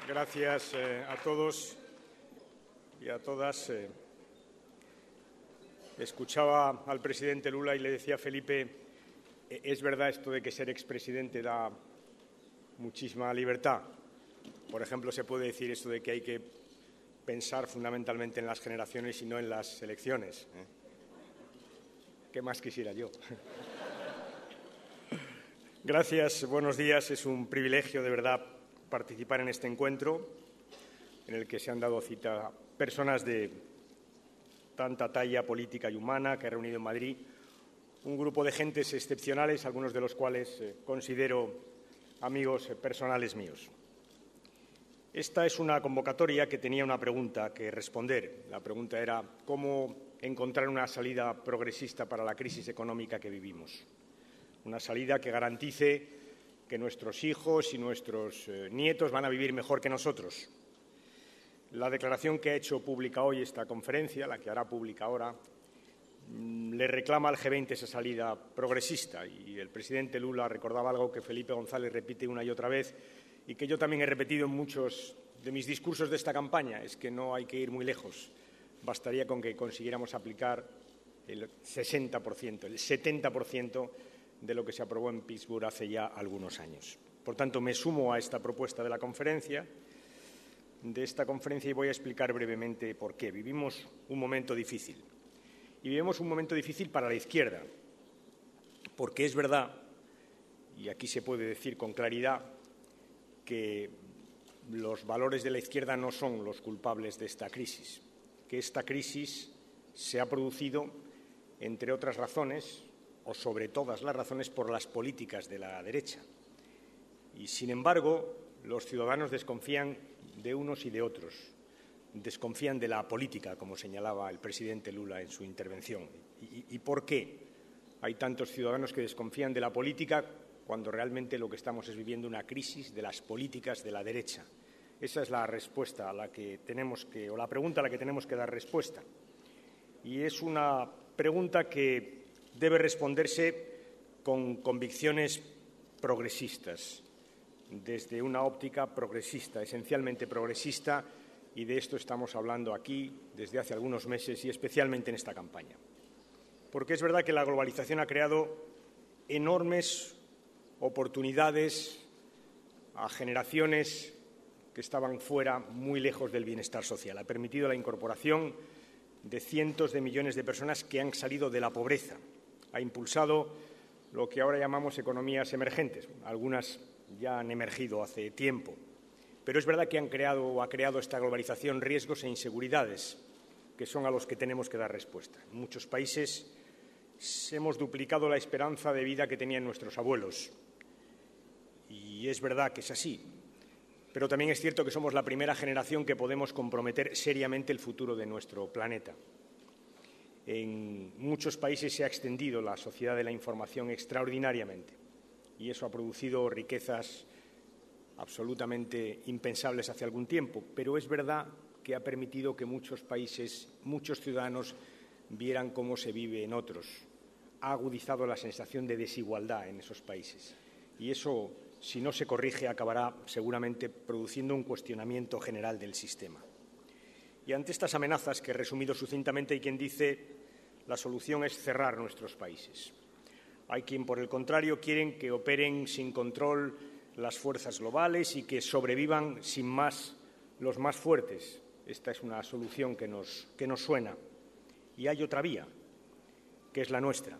Gracias a todos y a todas. Escuchaba al presidente Lula y le decía a Felipe, es verdad esto de que ser expresidente da muchísima libertad. Por ejemplo, se puede decir esto de que hay que pensar fundamentalmente en las generaciones y no en las elecciones. ¿Qué más quisiera yo? Gracias, buenos días. Es un privilegio, de verdad, participar en este encuentro en el que se han dado cita personas de tanta talla política y humana que ha reunido en Madrid un grupo de gentes excepcionales, algunos de los cuales considero amigos personales míos. Esta es una convocatoria que tenía una pregunta que responder. La pregunta era cómo encontrar una salida progresista para la crisis económica que vivimos. Una salida que garantice que nuestros hijos y nuestros nietos van a vivir mejor que nosotros. La declaración que ha hecho pública hoy esta conferencia, la que hará pública ahora, le reclama al G20 esa salida progresista. Y el presidente Lula recordaba algo que Felipe González repite una y otra vez y que yo también he repetido en muchos de mis discursos de esta campaña, es que no hay que ir muy lejos. Bastaría con que consiguiéramos aplicar el 60%, el 70% de lo que se aprobó en Pittsburgh hace ya algunos años. Por tanto, me sumo a esta propuesta de esta conferencia y voy a explicar brevemente por qué. Vivimos un momento difícil. Y vivimos un momento difícil para la izquierda, porque es verdad, y aquí se puede decir con claridad, que los valores de la izquierda no son los culpables de esta crisis, que esta crisis se ha producido, entre otras razones, o sobre todas las razones, por las políticas de la derecha. Y, sin embargo, los ciudadanos desconfían de unos y de otros, desconfían de la política, como señalaba el presidente Lula en su intervención. ¿Y por qué hay tantos ciudadanos que desconfían de la política cuando realmente lo que estamos es viviendo una crisis de las políticas de la derecha? Esa es la respuesta a la que tenemos que, o la pregunta a la que tenemos que dar respuesta. Y es una pregunta que debe responderse con convicciones progresistas, desde una óptica progresista, esencialmente progresista, y de esto estamos hablando aquí desde hace algunos meses y especialmente en esta campaña. Porque es verdad que la globalización ha creado enormes oportunidades a generaciones que estaban fuera, muy lejos del bienestar social. Ha permitido la incorporación de cientos de millones de personas que han salido de la pobreza. Ha impulsado lo que ahora llamamos economías emergentes. Algunas ya han emergido hace tiempo. Pero es verdad que ha creado esta globalización riesgos e inseguridades, que son a los que tenemos que dar respuesta. En muchos países hemos duplicado la esperanza de vida que tenían nuestros abuelos. Y es verdad que es así. Pero también es cierto que somos la primera generación que podemos comprometer seriamente el futuro de nuestro planeta. En muchos países se ha extendido la sociedad de la información extraordinariamente y eso ha producido riquezas absolutamente impensables hace algún tiempo, pero es verdad que ha permitido que muchos países, muchos ciudadanos vieran cómo se vive en otros. Ha agudizado la sensación de desigualdad en esos países y eso, si no se corrige, acabará seguramente produciendo un cuestionamiento general del sistema. Y ante estas amenazas, que he resumido sucintamente, hay quien dice la solución es cerrar nuestros países. Hay quien, por el contrario, quieren que operen sin control las fuerzas globales y que sobrevivan sin más los más fuertes. Esta es una solución que nos suena. Y hay otra vía, que es la nuestra,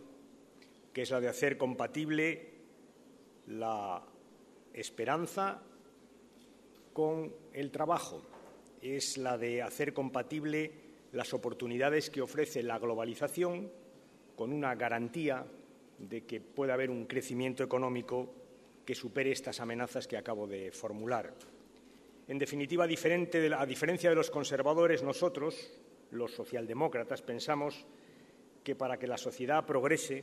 que es la de hacer compatible la esperanza con el trabajo. Es la de hacer compatible las oportunidades que ofrece la globalización con una garantía de que pueda haber un crecimiento económico que supere estas amenazas que acabo de formular. En definitiva, a diferencia de los conservadores, nosotros, los socialdemócratas, pensamos que para que la sociedad progrese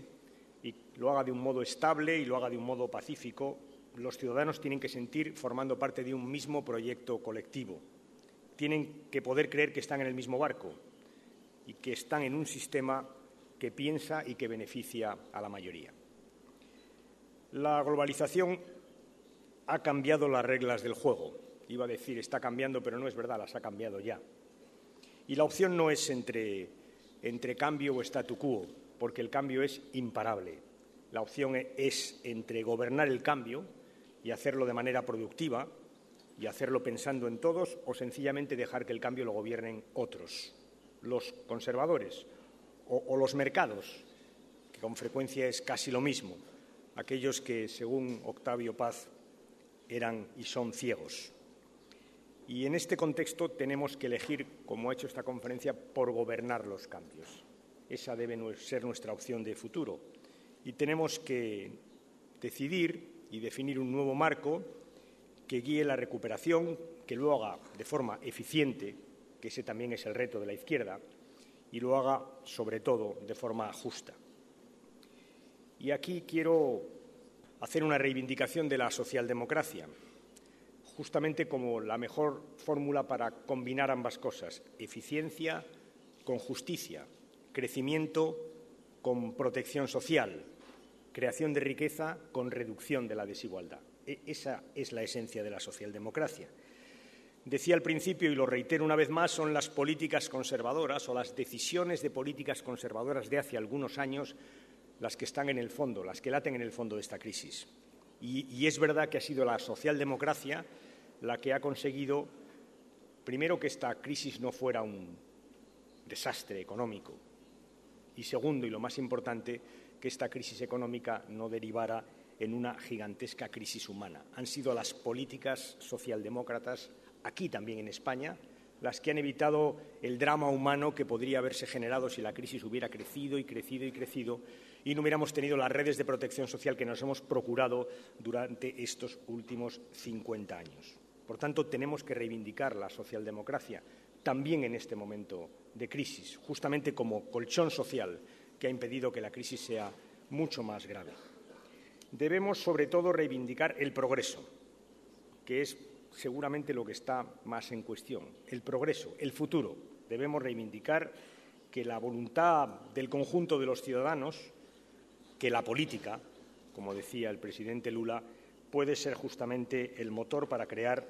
y lo haga de un modo estable y lo haga de un modo pacífico, los ciudadanos tienen que sentir formando parte de un mismo proyecto colectivo. Tienen que poder creer que están en el mismo barco y que están en un sistema que piensa y que beneficia a la mayoría. La globalización ha cambiado las reglas del juego. Iba a decir está cambiando, pero no es verdad, las ha cambiado ya. Y la opción no es entre cambio o statu quo, porque el cambio es imparable. La opción es entre gobernar el cambio y hacerlo de manera productiva y hacerlo pensando en todos, o sencillamente dejar que el cambio lo gobiernen otros, los conservadores o los mercados, que con frecuencia es casi lo mismo, aquellos que, según Octavio Paz, eran y son ciegos. Y en este contexto tenemos que elegir, como ha hecho esta conferencia, por gobernar los cambios. Esa debe ser nuestra opción de futuro. Y tenemos que decidir y definir un nuevo marco que guíe la recuperación, que lo haga de forma eficiente, que ese también es el reto de la izquierda, y lo haga, sobre todo, de forma justa. Y aquí quiero hacer una reivindicación de la socialdemocracia, justamente como la mejor fórmula para combinar ambas cosas, eficiencia con justicia, crecimiento con protección social, creación de riqueza con reducción de la desigualdad. Esa es la esencia de la socialdemocracia. Decía al principio, y lo reitero una vez más, son las políticas conservadoras o las decisiones de políticas conservadoras de hace algunos años las que están en el fondo, las que laten en el fondo de esta crisis. Y es verdad que ha sido la socialdemocracia la que ha conseguido, primero, que esta crisis no fuera un desastre económico y, segundo, y lo más importante, que esta crisis económica no derivara en una gigantesca crisis humana. Han sido las políticas socialdemócratas, aquí también en España, las que han evitado el drama humano que podría haberse generado si la crisis hubiera crecido y crecido y crecido y no hubiéramos tenido las redes de protección social que nos hemos procurado durante estos últimos 50 años. Por tanto, tenemos que reivindicar la socialdemocracia también en este momento de crisis, justamente como colchón social que ha impedido que la crisis sea mucho más grave. Debemos, sobre todo, reivindicar el progreso, que es seguramente lo que está más en cuestión. El progreso, el futuro. Debemos reivindicar que la voluntad del conjunto de los ciudadanos, que la política, como decía el presidente Lula, puede ser justamente el motor para crear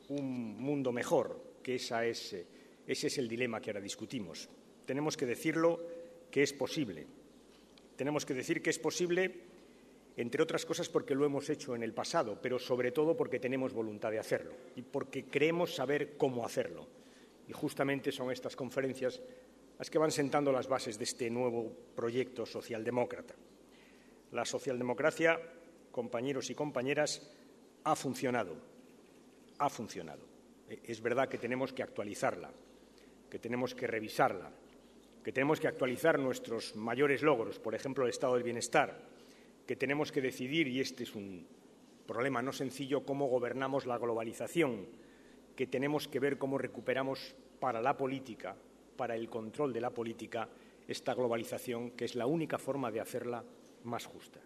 un mundo mejor, que ese es el dilema que ahora discutimos. Tenemos que decirlo que es posible. Tenemos que decir que es posible, entre otras cosas porque lo hemos hecho en el pasado, pero sobre todo porque tenemos voluntad de hacerlo y porque creemos saber cómo hacerlo. Y justamente son estas conferencias las que van sentando las bases de este nuevo proyecto socialdemócrata. La socialdemocracia, compañeros y compañeras, ha funcionado. Ha funcionado. Es verdad que tenemos que actualizarla, que tenemos que revisarla, que tenemos que actualizar nuestros mayores logros, por ejemplo, el estado del bienestar, que tenemos que decidir, y este es un problema no sencillo, cómo gobernamos la globalización, que tenemos que ver cómo recuperamos para la política, para el control de la política, esta globalización, que es la única forma de hacerla más justa.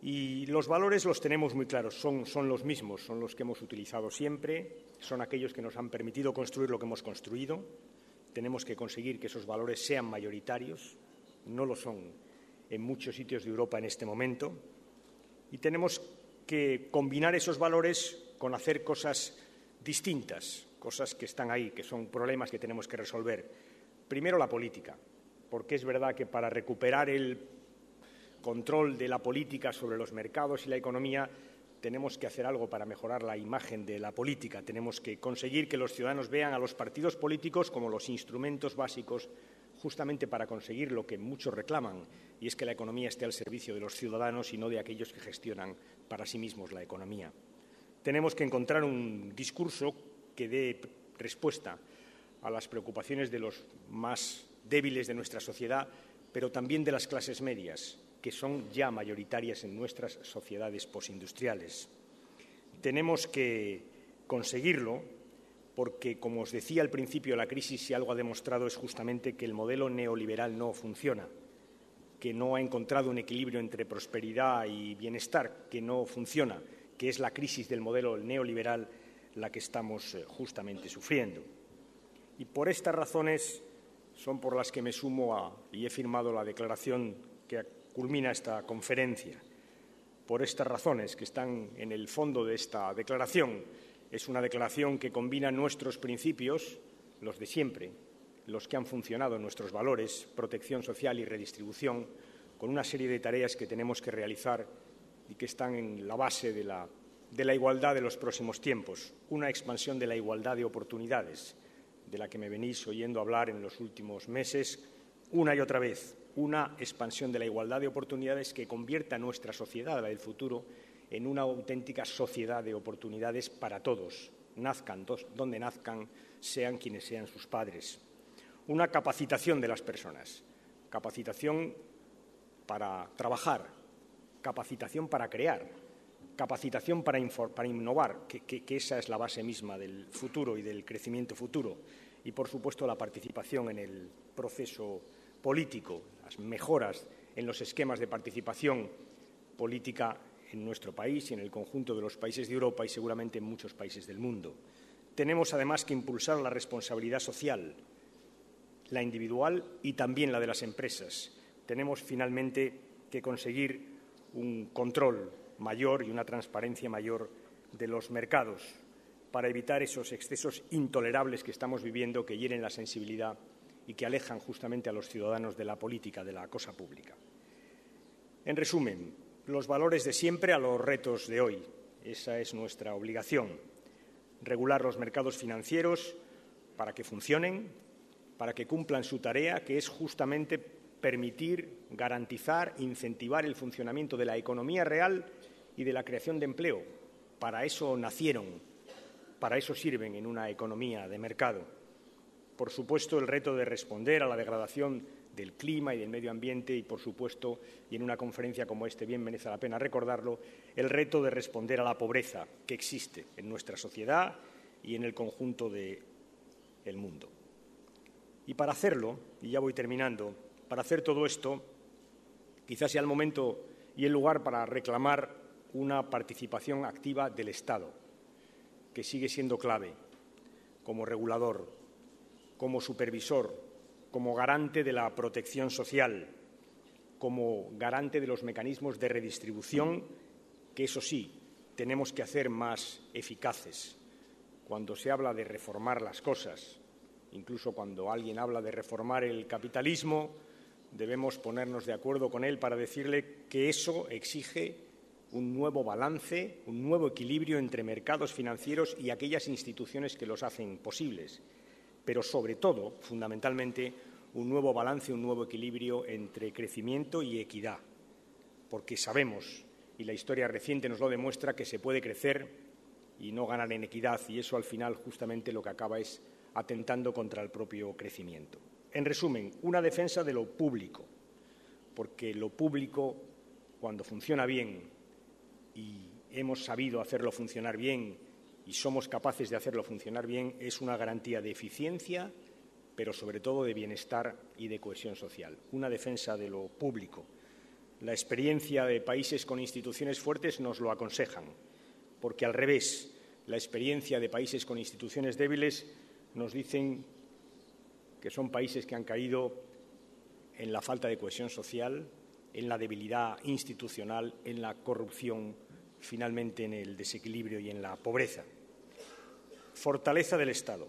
Y los valores los tenemos muy claros, son los mismos, son los que hemos utilizado siempre, son aquellos que nos han permitido construir lo que hemos construido. Tenemos que conseguir que esos valores sean mayoritarios, no lo son en muchos sitios de Europa en este momento, y tenemos que combinar esos valores con hacer cosas distintas, cosas que están ahí, que son problemas que tenemos que resolver. Primero, la política, porque es verdad que para recuperar el control de la política sobre los mercados y la economía tenemos que hacer algo para mejorar la imagen de la política. Tenemos que conseguir que los ciudadanos vean a los partidos políticos como los instrumentos básicos justamente para conseguir lo que muchos reclaman, y es que la economía esté al servicio de los ciudadanos y no de aquellos que gestionan para sí mismos la economía. Tenemos que encontrar un discurso que dé respuesta a las preocupaciones de los más débiles de nuestra sociedad, pero también de las clases medias, que son ya mayoritarias en nuestras sociedades postindustriales. Tenemos que conseguirlo porque, como os decía al principio de la crisis, si algo ha demostrado es justamente que el modelo neoliberal no funciona, que no ha encontrado un equilibrio entre prosperidad y bienestar, que no funciona, que es la crisis del modelo neoliberal la que estamos justamente sufriendo. Y por estas razones son por las que me sumo y he firmado la declaración que culmina esta conferencia. Por estas razones que están en el fondo de esta declaración, Es una declaración que combina nuestros principios, los de siempre, los que han funcionado, nuestros valores, protección social y redistribución, con una serie de tareas que tenemos que realizar y que están en la base de la igualdad de los próximos tiempos. Una expansión de la igualdad de oportunidades, de la que me venís oyendo hablar en los últimos meses una y otra vez. Una expansión de la igualdad de oportunidades que convierta nuestra sociedad, la del futuro, en una auténtica sociedad de oportunidades para todos, nazcan donde nazcan, sean quienes sean sus padres. Una capacitación de las personas, capacitación para trabajar, capacitación para crear, capacitación para innovar, que esa es la base misma del futuro y del crecimiento futuro, y, por supuesto, la participación en el proceso político, las mejoras en los esquemas de participación política en nuestro país y en el conjunto de los países de Europa y seguramente en muchos países del mundo. Tenemos, además, que impulsar la responsabilidad social, la individual y también la de las empresas. Tenemos, finalmente, que conseguir un control mayor y una transparencia mayor de los mercados para evitar esos excesos intolerables que estamos viviendo, que hieren la sensibilidad y que alejan justamente a los ciudadanos de la política, de la cosa pública. En resumen, los valores de siempre a los retos de hoy. Esa es nuestra obligación. Regular los mercados financieros para que funcionen, para que cumplan su tarea, que es justamente permitir, garantizar, incentivar el funcionamiento de la economía real y de la creación de empleo. Para eso nacieron, para eso sirven en una economía de mercado. Por supuesto, el reto de responder a la degradación del clima y del medio ambiente y, por supuesto, y en una conferencia como esta bien merece la pena recordarlo, el reto de responder a la pobreza que existe en nuestra sociedad y en el conjunto del mundo. Y para hacerlo, y ya voy terminando, para hacer todo esto, quizás sea el momento y el lugar para reclamar una participación activa del Estado, que sigue siendo clave como regulador, como supervisor, como garante de la protección social, como garante de los mecanismos de redistribución, que, eso sí, tenemos que hacer más eficaces. Cuando se habla de reformar las cosas, incluso cuando alguien habla de reformar el capitalismo, debemos ponernos de acuerdo con él para decirle que eso exige un nuevo balance, un nuevo equilibrio entre mercados financieros y aquellas instituciones que los hacen posibles, pero sobre todo, fundamentalmente, un nuevo balance, un nuevo equilibrio entre crecimiento y equidad, porque sabemos, y la historia reciente nos lo demuestra, que se puede crecer y no ganar en equidad, y eso al final justamente lo que acaba es atentando contra el propio crecimiento. En resumen, una defensa de lo público, porque lo público, cuando funciona bien y hemos sabido hacerlo funcionar bien y somos capaces de hacerlo funcionar bien, es una garantía de eficiencia, pero sobre todo de bienestar y de cohesión social. Una defensa de lo público. La experiencia de países con instituciones fuertes nos lo aconsejan, porque al revés, la experiencia de países con instituciones débiles nos dicen que son países que han caído en la falta de cohesión social, en la debilidad institucional, en la corrupción, finalmente en el desequilibrio y en la pobreza. Fortaleza del Estado.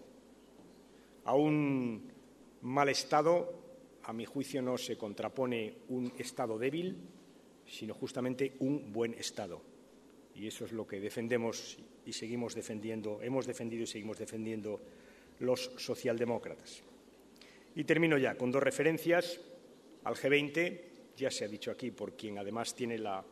A un mal Estado, a mi juicio, no se contrapone un Estado débil, sino justamente un buen Estado. Y eso es lo que defendemos y seguimos defendiendo, hemos defendido y seguimos defendiendo los socialdemócratas. Y termino ya con dos referencias al G20, ya se ha dicho aquí por quien además tiene la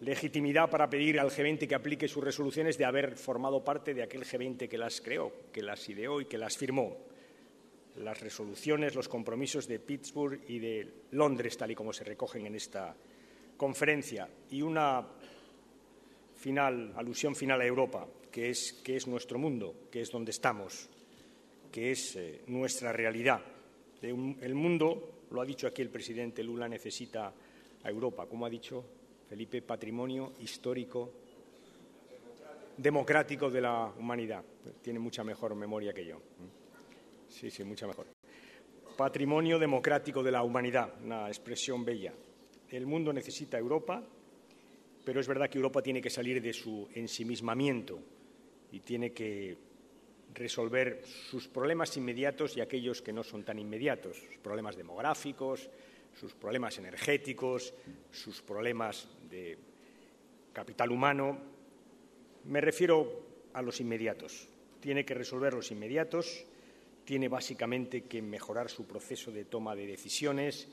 legitimidad para pedir al G20 que aplique sus resoluciones de haber formado parte de aquel G20 que las creó, que las ideó y que las firmó. Las resoluciones, los compromisos de Pittsburgh y de Londres, tal y como se recogen en esta conferencia. Y una alusión final a Europa, que es nuestro mundo, que es donde estamos, que es nuestra realidad. El mundo, lo ha dicho aquí el presidente Lula, necesita a Europa, como ha dicho Felipe, patrimonio histórico, democrático de la humanidad. Tiene mucha mejor memoria que yo. Sí, mucha mejor. Patrimonio democrático de la humanidad, una expresión bella. El mundo necesita Europa pero es verdad que Europa tiene que salir de su ensimismamiento y tiene que resolver sus problemas inmediatos y aquellos que no son tan inmediatos, sus problemas demográficos, sus problemas energéticos, sus problemas de capital humano. Me refiero a los inmediatos. Tiene que resolver los inmediatos, tiene básicamente que mejorar su proceso de toma de decisiones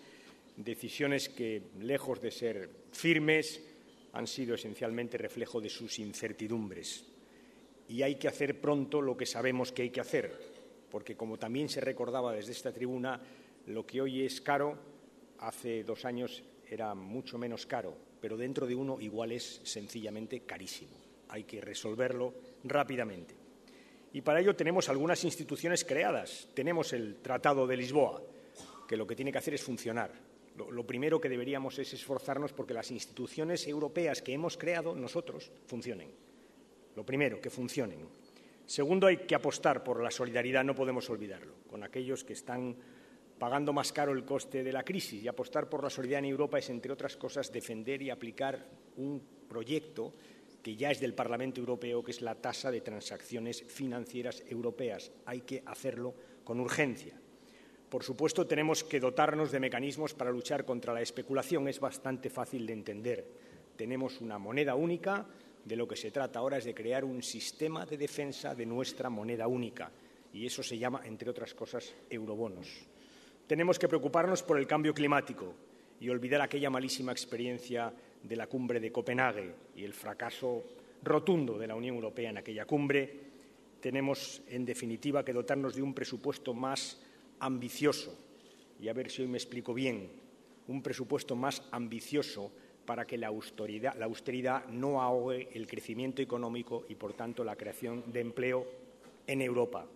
que, lejos de ser firmes, han sido esencialmente reflejo de sus incertidumbres. Y hay que hacer pronto lo que sabemos que hay que hacer, porque, como también se recordaba desde esta tribuna, lo que hoy es caro, hace 2 años era mucho menos caro, pero dentro de uno igual es sencillamente carísimo. Hay que resolverlo rápidamente. Y para ello tenemos algunas instituciones creadas. Tenemos el Tratado de Lisboa, que lo que tiene que hacer es funcionar. Lo primero que deberíamos es esforzarnos porque las instituciones europeas que hemos creado nosotros funcionen. Lo primero, que funcionen. Segundo, hay que apostar por la solidaridad, no podemos olvidarlo, con aquellos que están pagando más caro el coste de la crisis. Y apostar por la solidaridad en Europa es, entre otras cosas, defender y aplicar un proyecto que ya es del Parlamento Europeo, que es la tasa de transacciones financieras europeas. Hay que hacerlo con urgencia. Por supuesto, tenemos que dotarnos de mecanismos para luchar contra la especulación. Es bastante fácil de entender. Tenemos una moneda única. De lo que se trata ahora es de crear un sistema de defensa de nuestra moneda única. Y eso se llama, entre otras cosas, eurobonos. Tenemos que preocuparnos por el cambio climático y olvidar aquella malísima experiencia de la cumbre de Copenhague y el fracaso rotundo de la Unión Europea en aquella cumbre. Tenemos, en definitiva, que dotarnos de un presupuesto más ambicioso, y a ver si hoy me explico bien, un presupuesto más ambicioso para que la austeridad no ahogue el crecimiento económico y, por tanto, la creación de empleo en Europa.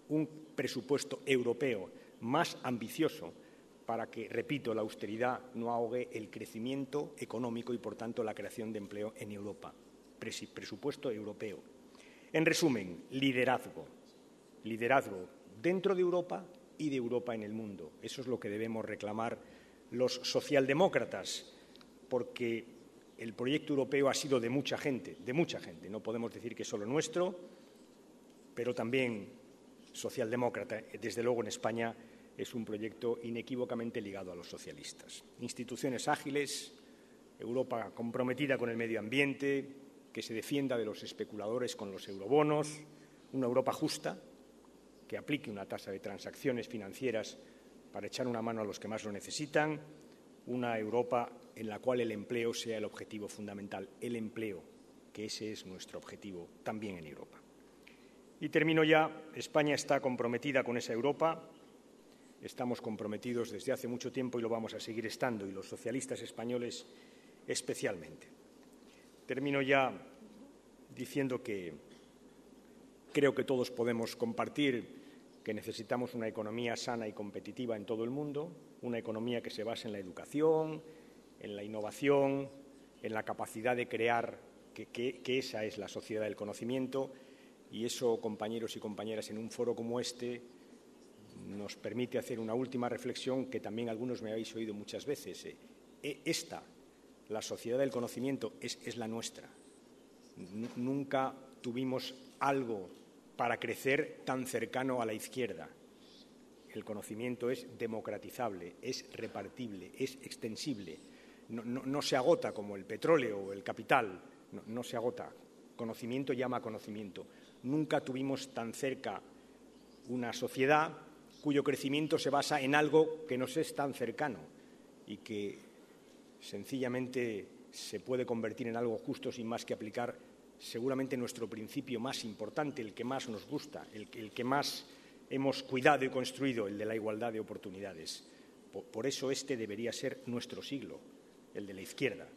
Un presupuesto europeo más ambicioso para que, repito, la austeridad no ahogue el crecimiento económico y, por tanto, la creación de empleo en Europa. Presupuesto europeo. En resumen, liderazgo. Liderazgo dentro de Europa y de Europa en el mundo. Eso es lo que debemos reclamar los socialdemócratas, porque el proyecto europeo ha sido de mucha gente, no podemos decir que es solo nuestro, pero también socialdemócrata. Desde luego en España es un proyecto inequívocamente ligado a los socialistas. Instituciones ágiles, Europa comprometida con el medio ambiente, que se defienda de los especuladores con los eurobonos, una Europa justa, que aplique una tasa de transacciones financieras para echar una mano a los que más lo necesitan, una Europa en la cual el empleo sea el objetivo fundamental, el empleo, que ese es nuestro objetivo también en Europa. Y termino ya. España está comprometida con esa Europa, estamos comprometidos desde hace mucho tiempo y lo vamos a seguir estando, y los socialistas españoles especialmente. Termino ya diciendo que creo que todos podemos compartir que necesitamos una economía sana y competitiva en todo el mundo, una economía que se base en la educación, en la innovación, en la capacidad de crear, que esa es la sociedad del conocimiento, y eso, compañeros y compañeras, en un foro como este nos permite hacer una última reflexión que también algunos me habéis oído muchas veces. Esta, la sociedad del conocimiento, es la nuestra. Nunca tuvimos algo para crecer tan cercano a la izquierda. El conocimiento es democratizable, es repartible, es extensible. No se agota como el petróleo o el capital, no se agota. Conocimiento llama a conocimiento. Nunca tuvimos tan cerca una sociedad cuyo crecimiento se basa en algo que nos es tan cercano y que sencillamente se puede convertir en algo justo sin más que aplicar seguramente nuestro principio más importante, el que más nos gusta, el que más hemos cuidado y construido, el de la igualdad de oportunidades. Por eso este debería ser nuestro siglo, el de la izquierda,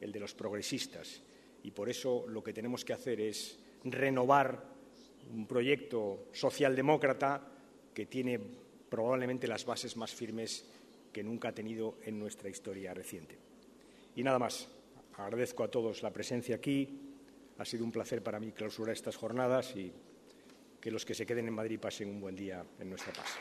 el de los progresistas. Y por eso lo que tenemos que hacer es renovar un proyecto socialdemócrata que tiene probablemente las bases más firmes que nunca ha tenido en nuestra historia reciente. Y nada más. Agradezco a todos la presencia aquí. Ha sido un placer para mí clausurar estas jornadas y que los que se queden en Madrid pasen un buen día en nuestra casa.